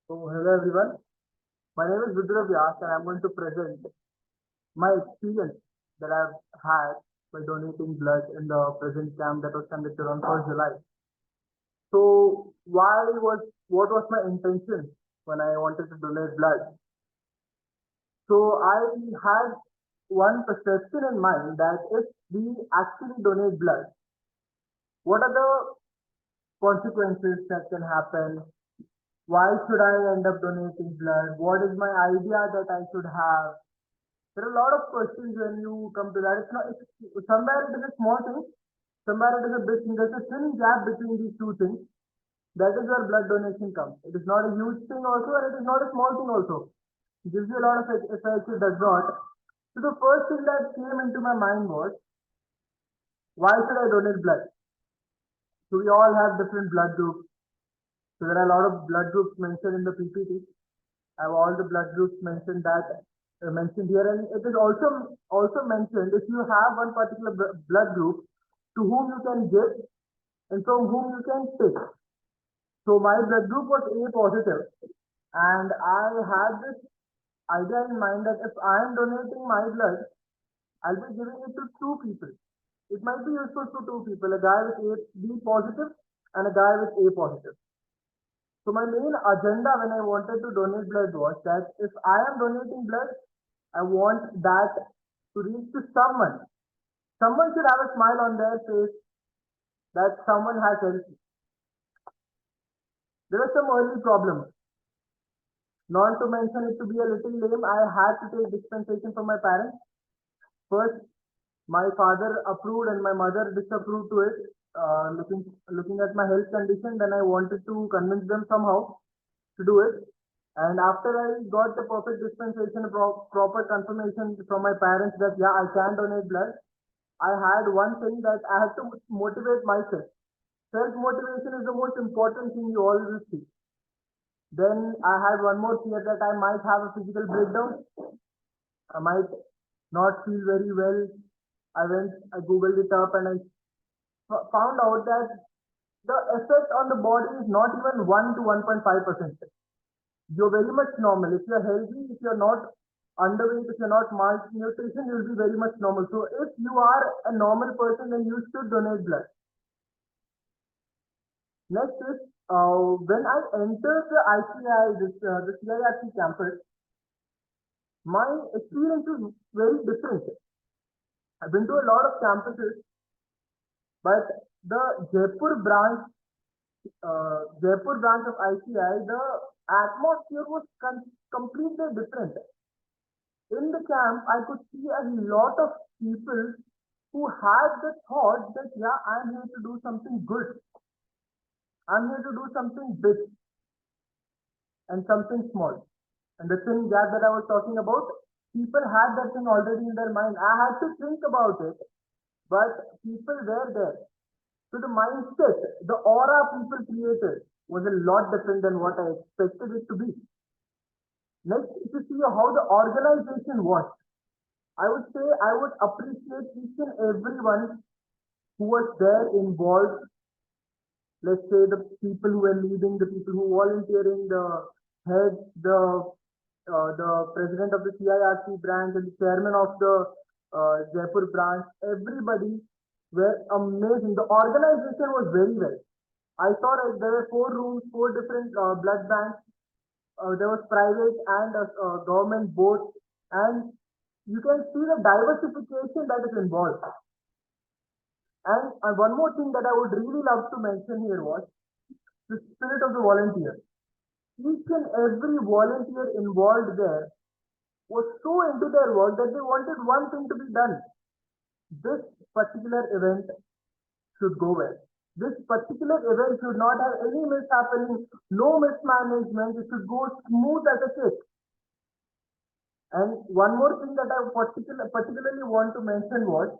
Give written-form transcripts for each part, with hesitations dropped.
So, hello everyone. My name is Vidura Vyas and I'm going to present my experience that I've had by donating blood in the present camp that was conducted on 1st July. So, what was my intention when I wanted to donate blood? So, I had one perception in mind that if we actually donate blood, what are the consequences that can happen? Why should I end up donating blood? What is my idea that I should have? There are a lot of questions when you come to that. Somewhere it is a small thing, somewhere it is a big thing. There's a thin gap between these two things. That is where blood donation comes. It is not a huge thing also, and it is not a small thing also. It gives you a lot of effects, it does not. So the first thing that came into my mind was, why should I donate blood? So we all have different blood groups. So there are a lot of blood groups mentioned in the PPT. I have all the blood groups mentioned here, and it is also mentioned if you have one particular blood group to whom you can give and from whom you can take. So my blood group was A positive, and I had this idea in mind that if I am donating my blood, I'll be giving it to two people. It might be useful to two people, a guy with B positive and a guy with A positive. So my main agenda when I wanted to donate blood was that if I am donating blood, I want that to reach to someone. Someone should have a smile on their face that someone has helped me. There were some early problems. Not to mention it to be a little lame, I had to take dispensation from my parents. First, my father approved and my mother disapproved to it, looking at my health condition. Then I wanted to convince them somehow to do it. And after I got the perfect dispensation, proper confirmation from my parents that yeah, I can donate blood, I had one thing that I had to motivate myself. Self motivation is the most important thing you always see. Then I had one more fear that I might have a physical breakdown. I might not feel very well. I googled it up and I found out that the effect on the body is not even 1 to 1.5%. You're very much normal. If you're healthy, if you're not underweight, if you're not malnutrition, you'll be very much normal. So if you are a normal person, then you should donate blood. Next is when I entered the ICAI, the CIRC campus, my experience is very different. I've been to a lot of campuses, but the Jaipur branch of ICAI, the atmosphere was completely different. In the camp, I could see a lot of people who had the thought that, yeah, I'm here to do something good. I'm here to do something big and something small. And the thing that I was talking about, people had that thing already in their mind. I had to think about it, but people were there. So the mindset, the aura people created was a lot different than what I expected it to be. Next, if you see how the organization was, I would say I would appreciate each and everyone who was there involved. Let's say the people who were leading, the people who were volunteering, the head, the president of the CIRC branch and the chairman of the Jaipur branch, everybody were amazing. The organization was very well. I saw that there were 4 rooms, 4 different blood banks. There was private and government both, and you can see the diversification that is involved. And one more thing that I would really love to mention here was the spirit of the volunteer. Each and every volunteer involved there was so into their work that they wanted one thing to be done. This particular event should go well. This particular event should not have any mishappening, no mismanagement. It should go smooth as a cake. And one more thing that I particularly want to mention was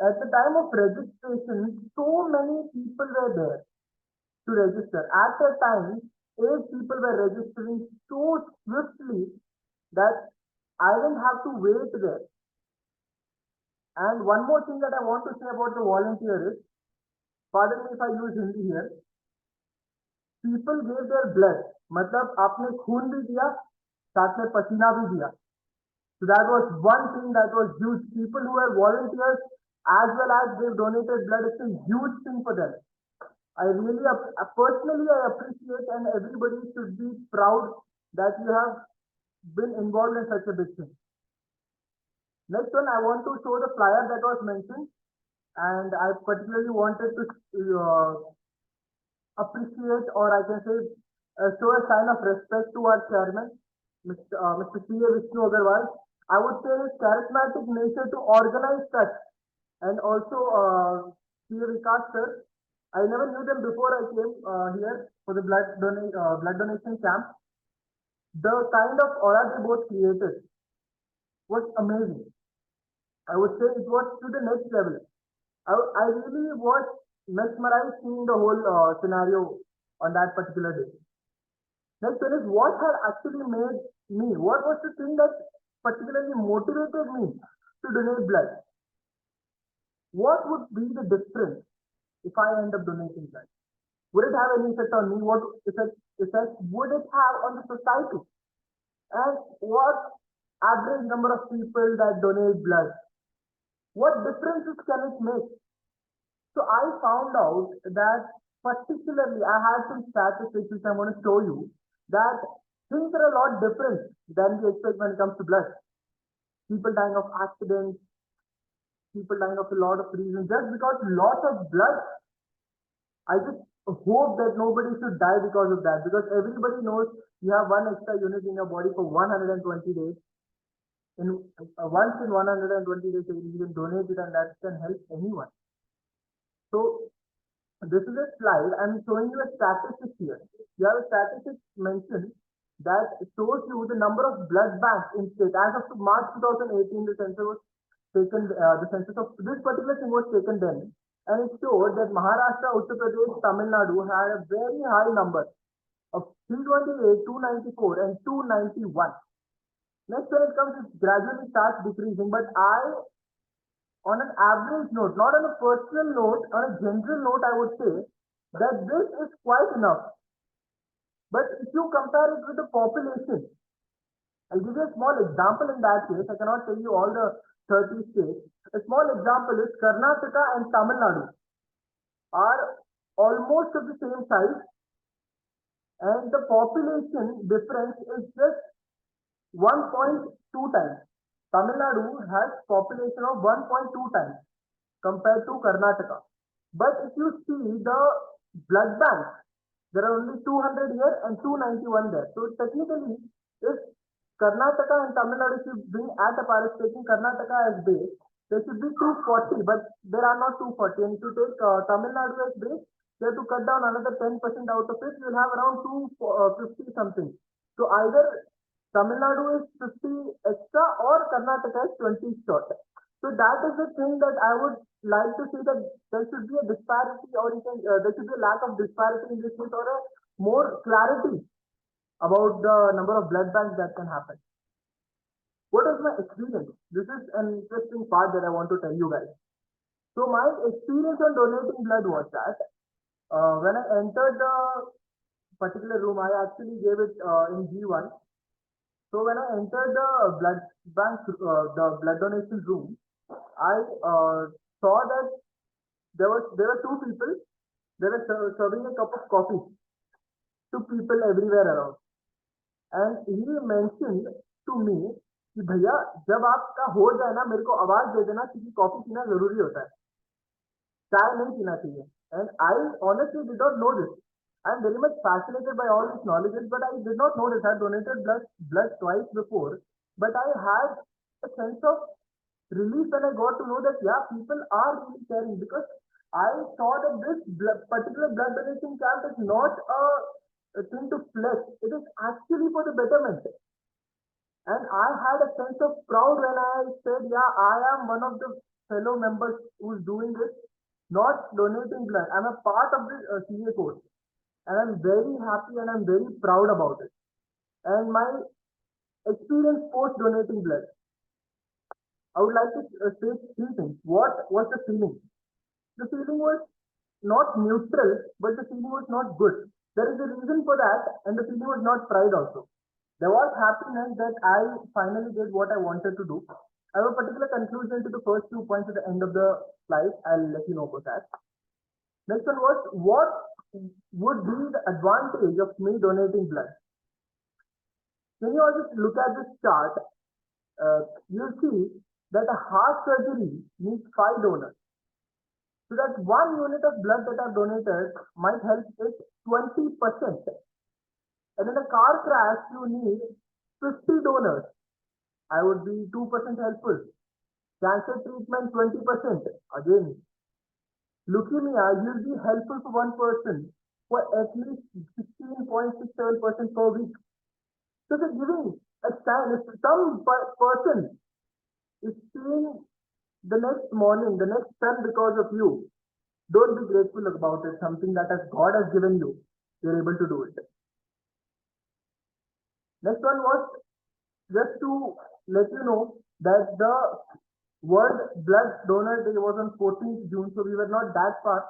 at the time of registration, so many people were there to register. At the time, 8 people were registering so swiftly that I didn't have to wait there. And one more thing that I want to say about the volunteer is, pardon me if I use Hindi here, people gave their blood मतलब आपने खून भी दिया, साथ में पसीना भी दिया. So that was one thing that was huge. People who were volunteers as well as they donated blood, it's a huge thing for them. I really, personally, I appreciate, and everybody should be proud that you have been involved in such a big thing. Next one, I want to show the flyer that was mentioned, and I particularly wanted to appreciate, or I can say, show a sign of respect to our chairman, Mr. C.A. Vishnu Agarwal. I would say his charismatic nature to organize such, and also C.A. Vikas sir. I never knew them before I came here for the blood donation camp. The kind of aura they both created was amazing. I would say it was to the next level. I really was mesmerized seeing the whole scenario on that particular day. Next one is what had actually made me, what was the thing that particularly motivated me to donate blood? What would be the difference if I end up donating blood? Would it have any effect on me? What effect would it have on the society? And what average number of people that donate blood? What differences can it make? So I found out that particularly I had some statistics which I'm going to show you that things are a lot different than we expect when it comes to blood. People dying of accidents, people dying of a lot of reasons. Just because loss of blood, I just hope that nobody should die because of that. Because everybody knows you have one extra unit in your body for 120 days. Once in 120 days, you can donate it, and that can help anyone. So this is a slide. I'm showing you a statistic here. You have a statistic mentioned that shows you the number of blood banks in state. As of March 2018, the census was taken. The census of this particular thing was taken then, and it showed that Maharashtra, Uttar Pradesh, Tamil Nadu had a very high number of 328, 294, and 291. Next, when it comes, it gradually starts decreasing. But on an average note, not on a personal note, on a general note, I would say that this is quite enough. But if you compare it with the population, I'll give you a small example in that case. I cannot tell you all the 30 states. A small example is Karnataka and Tamil Nadu are almost of the same size, and the population difference is just 1.2 times. Tamil Nadu has population of 1.2 times compared to Karnataka. But if you see the blood banks, there are only 200 here and 291 there. So technically, if Karnataka and Tamil Nadu should bring at a participating Karnataka as base, there should be 240, but there are not 240. And if you take Tamil Nadu as base, you have to cut down another 10% out of it. You will have around 250 something. So either Tamil Nadu is 50 extra or Karnataka is 20 short. So that is the thing that I would like to see, that there should be a disparity, or there should be a lack of disparity in this case, or a more clarity about the number of blood banks that can happen. What is my experience? This is an interesting part that I want to tell you guys. So my experience on donating blood was that when I entered the particular room, I actually gave it in G1. So when I entered the blood bank, the blood donation room, I saw that there were two people. They were serving a cup of coffee to people everywhere around, and he mentioned to me कि भैया जब आपका हो जाए ना, मेरे को आवाज दे देना, क्योंकि कॉफी पीना जरूरी होता है, चाय नहीं पीना चाहिए. And I honestly did not know this. I am very much fascinated by all these knowledges, but I did not know this. I donated blood twice before, but I had a sense of relief when I got to know that yeah, people are really caring, because I saw that this particular blood donation camp is not a thing to flex. It is actually for the betterment. And I had a sense of pride when I said, yeah, I am one of the fellow members who is doing this, not donating blood. I'm a part of this CA course, and I'm very happy and I'm very proud about it. And my experience post donating blood, I would like to say three things. What was the feeling? The feeling was not neutral, but the feeling was not good. There is a reason for that, and the feeling was not pride also. There was happiness that I finally did what I wanted to do. I have a particular conclusion to the first 2 points at the end of the slide. I'll let you know about that. Next one was, what would be the advantage of me donating blood? When you all just look at this chart, you'll see that a heart surgery needs 5 donors. So that 1 unit of blood that are donated might help it 20%. And in a car crash, you need 50 donors. I would be 2% helpful. Cancer treatment, 20%. Again, leukemia, you'll be helpful for one person for at least 16.67% per week. So they're giving a sign. If some person is seeing the next morning, the next sun because of you, don't be grateful about it. Something that God has given you, you're able to do it. Next one was just to let you know that the World Blood Donor Day was on 14th June, so we were not that far,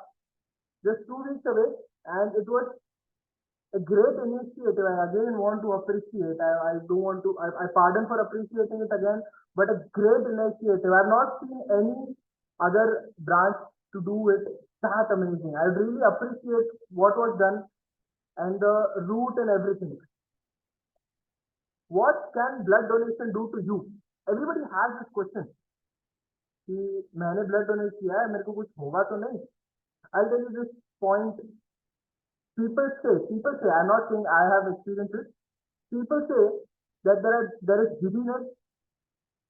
just 2 weeks away, and it was a great initiative. I again want to appreciate. I don't want to. I pardon for appreciating it again, but a great initiative. I've not seen any other branch to do it that amazing. I really appreciate what was done and the route and everything. What can blood donation do to you? Everybody has this question. कि मैंने blood donate किया है, मेरे को कुछ होगा तो नहीं? I'll tell you this point. People say, I'm not saying I have experienced it. People say that there is giddiness,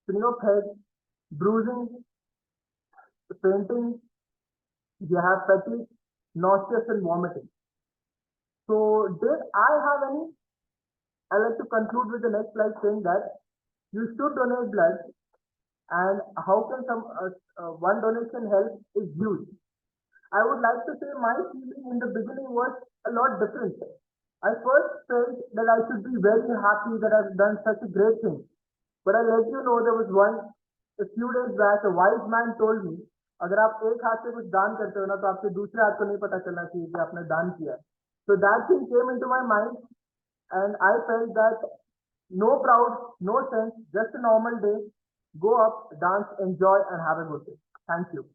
spinning of head, bruising, fainting, you have fatigue, nauseous and vomiting. So did I have any? I like to conclude with the next slide saying that you should donate blood, and how can one donation help is huge. I would like to say my feeling in the beginning was a lot different. I first felt that I should be very happy that I've done such a great thing. But I let you know there was a few days back, a wise man told me, अगर आप एक हाथ से कुछ दान करते हो ना तो आपके दूसरे हाथ को नहीं पता चलना चाहिए कि आपने दान किया. So that thing came into my mind, and I felt that no proud, no sense, just a normal day. Go up, dance, enjoy, and have a good day. Thank you.